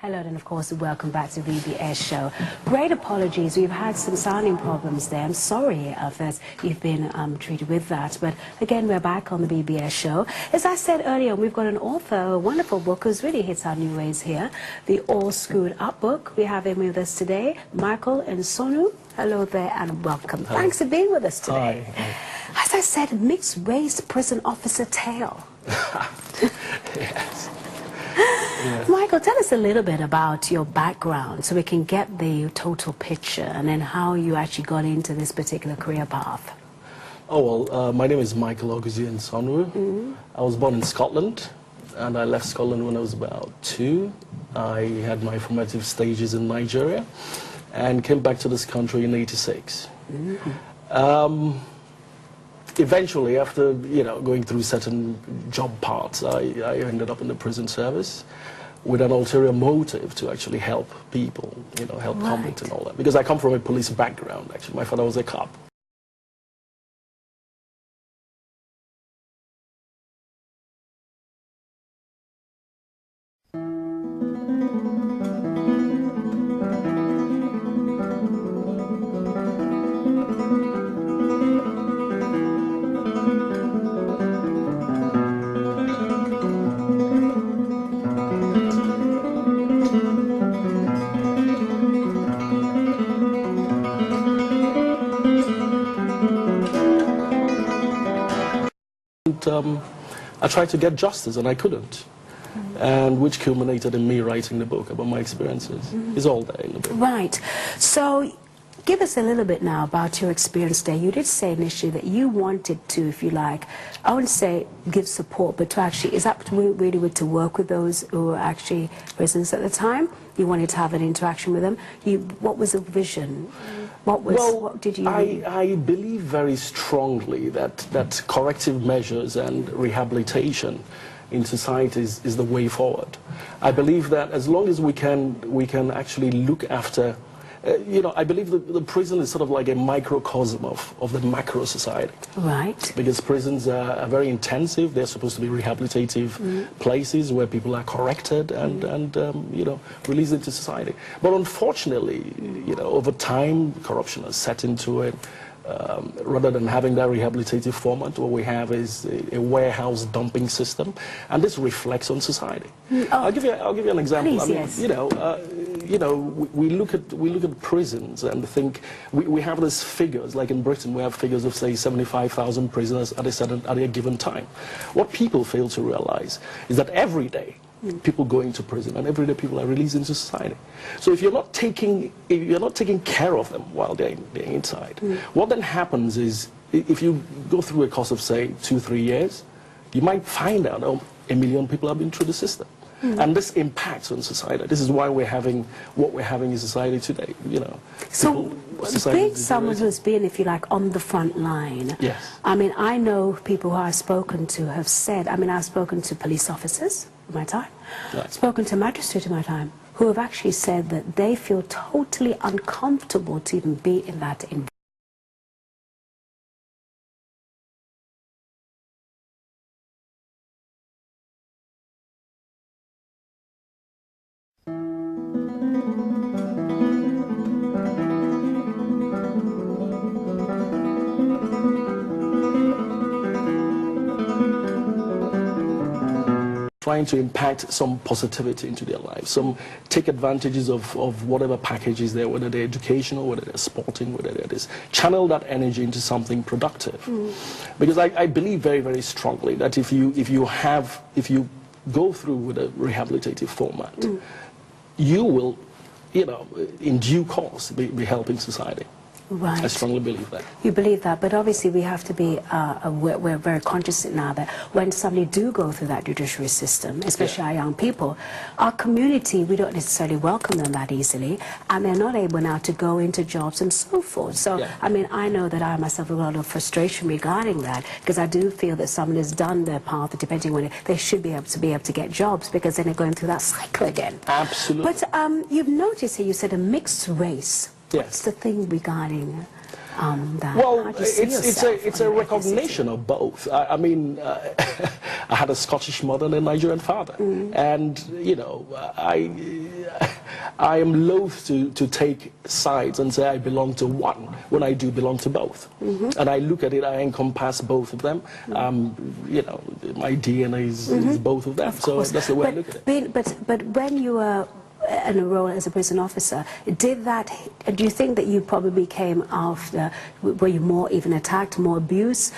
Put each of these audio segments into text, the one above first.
Hello, and of course, welcome back to VBS Show. Great apologies. We've had some sounding problems there. I'm sorry that you've been treated with that. But again, we're back on the VBS Show. As I said earlier, we've got an author, a wonderful book who's really hits our new ways here, the All Screwed Up book. We have him with us today, Michael and Sonu. Hello there and welcome. Hello. Thanks for being with us today. Hi. As I said, mixed race prison officer tale. Yes. Yeah. Michael, tell us a little bit about your background so we can get the total picture and then how you actually got into this particular career path. Oh, well, my name is Michael Oguzian Sonwu. I was born in Scotland and I left Scotland when I was about 2. I had my formative stages in Nigeria and came back to this country in '86. Eventually, after going through certain job parts, I ended up in the prison service with an ulterior motive to actually help people, help convicts and all that. Because I come from a police background, actually. My father was a cop. I tried to get justice and I couldn't, and which culminated in me writing the book about my experiences. It's all there in the book. Right. So give us a little bit now about your experience there. You did say initially that you wanted to, if you like, I wouldn't say give support, but to actually, is that really to work with those who were actually prisoners at the time? You wanted to have an interaction with them. What was the vision? What did you... I believe very strongly that corrective measures and rehabilitation in society is the way forward. I believe that as long as we can actually look after, I believe the prison is sort of like a microcosm of the macro society. Right. Because prisons are very intensive. They're supposed to be rehabilitative places where people are corrected and released into society. But unfortunately, over time, corruption has set into it. Rather than having that rehabilitative format, what we have is a warehouse dumping system, and this reflects on society. I'll give you an example. Please, we look at prisons and think we have these figures, like in Britain we have figures of say 75,000 prisoners at a given time. What people fail to realize is that every day people go into prison and every day people are released into society. So if you're not taking care of them while they're inside, what then happens is if you go through a course of say 2-3 years, you might find out 1 million people have been through the system. And this impacts on society. This is why we're having what we're having in society today. So, being someone who's been, if you like, on the front line. Yes. I mean, I know people who I've spoken to have said. I mean, I've spoken to police officers in my time, spoken to magistrates in my time, who have actually said that they feel totally uncomfortable to even be in that environment. Trying to impact some positivity into their lives, take advantages of whatever package is there, whether they're educational, whether they're sporting, whether they're this, channel that energy into something productive. Because I believe very, very strongly that if you go through with a rehabilitative format, you will, in due course, be helping society. Right. I strongly believe that. You believe that, but obviously we have to be, we're very conscious now that when somebody do go through that judiciary system, especially our young people, our community, we don't necessarily welcome them that easily, and they're not able now to go into jobs and so forth. So, I mean, I know that I myself have a lot of frustration regarding that, because I do feel that someone has done their path, depending on it, they should be able to get jobs, because then they're going through that cycle again. Absolutely. But you've noticed here, you said a mixed race. Yes. What's the thing regarding that? Well, How do you see it's a recognition of both. I mean, I had a Scottish mother and a Nigerian father, and you know, I am loath to take sides and say I belong to one when I do belong to both. And I look at it, I encompass both of them. You know, my DNA is both of them. So that's the way I look at it. But when you were in a role as a prison officer, do you think that you probably came after, were you more even attacked, more abused?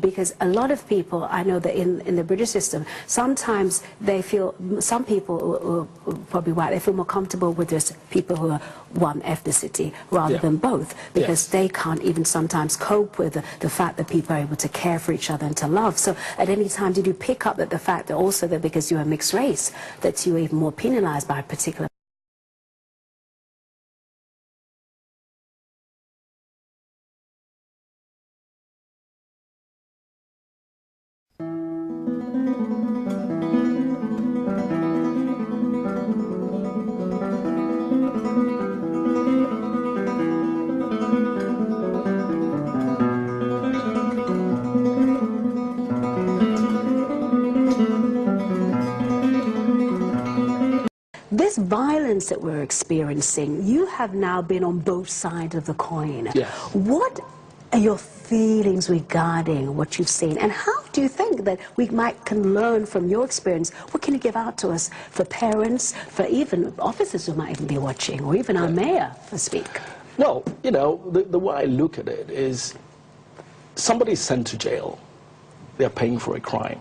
Because a lot of people, I know that in the British system, sometimes they feel, some people, probably white, they feel more comfortable with just people who are one ethnicity rather than both, because they can't even sometimes cope with the fact that people are able to care for each other and to love. So at any time, did you pick up that the fact that also that because you're a mixed race, that you were even more penalized by a particular this violence that we're experiencing? You have now been on both sides of the coin. Yes. What are your feelings regarding what you've seen, and how do you think that we can learn from your experience? What can you give out to us for parents, for even officers who might even be watching, or even our mayor, for speak? Well, you know, the way I look at it is, somebody's sent to jail, they're paying for a crime.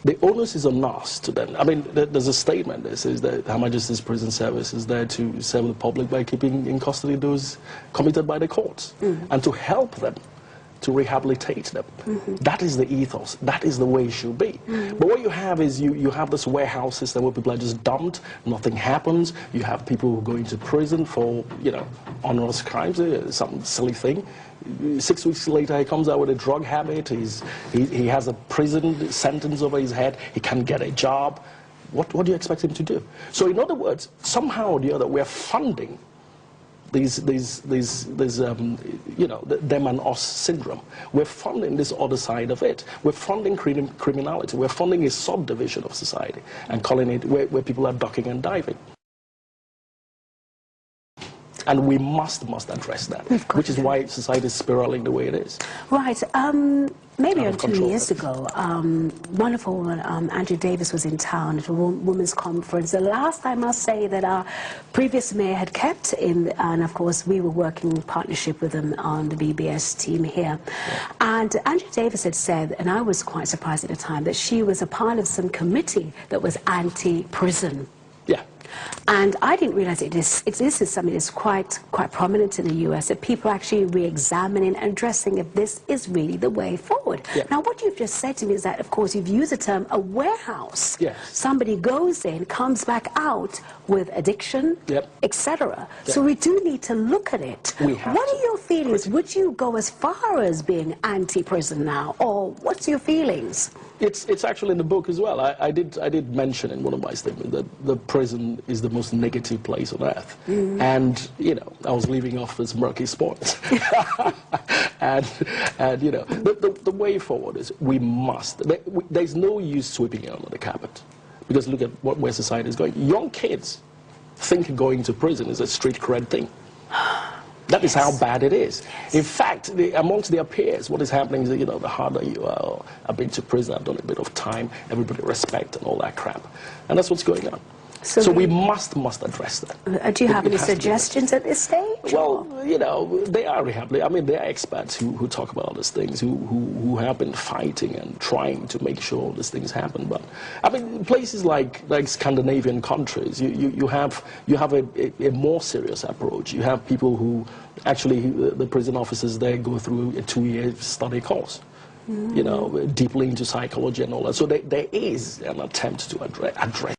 The onus is on us to then, I mean, there's a statement that says that Her Majesty's Prison Service is there to serve the public by keeping in custody those committed by the courts, and to help them, to rehabilitate them. That is the ethos. That is the way it should be. But what you have is you have this warehouse system where people are just dumped, nothing happens. You have people who go into prison for, you know, onerous crimes, some silly thing. 6 weeks later, he comes out with a drug habit. He has a prison sentence over his head. He can't get a job. What do you expect him to do? So in other words, somehow or the other, we're funding these you know, them and us syndrome. We're funding this other side of it. We're funding criminality. We're funding a subdivision of society and calling it where people are ducking and diving. And we must address that, which is why society is spiraling the way it is. Right. Maybe 2 years ago, wonderful woman, Andrew Davis, was in town at a women's conference. The last, I must say, that our previous mayor had kept in, and of course we were working in partnership with them on the BBS team here. And Andrew Davis had said, and I was quite surprised at the time, that she was a part of some committee that was anti-prison. Yeah. And I didn't realize this is something that's quite prominent in the US, that people are actually re-examining and addressing if this is really the way forward. Yeah. Now, what you've just said to me is that, of course, you've used the term a warehouse. Yes. Somebody goes in, comes back out with addiction, etc. Yep. So we do need to look at it. What are your feelings? Would you go as far as being anti-prison now, or what's your feelings? It's actually in the book as well. I did mention in one of my statements that the prison is the most negative place on earth. And, you know, I was leaving off this murky sport. and you know, the way forward is we must. There's no use sweeping it under the carpet. Because look at where society is going. Young kids think going to prison is a street cred thing. That is how bad it is. In fact, amongst their peers, what is happening is that, you know, the harder you are, I've been to prison, I've done a bit of time, everybody respect and all that crap. And that's what's going on. So we must address that. Do you have any suggestions at this stage? Well, you know, they are rehabilitating. I mean, there are experts who talk about these things, who have been fighting and trying to make sure these things happen. But I mean, places like Scandinavian countries, you have a more serious approach. You have people who actually, the prison officers there go through a 2-year study course. You know, deeply into psychology and all that. So there is an attempt to address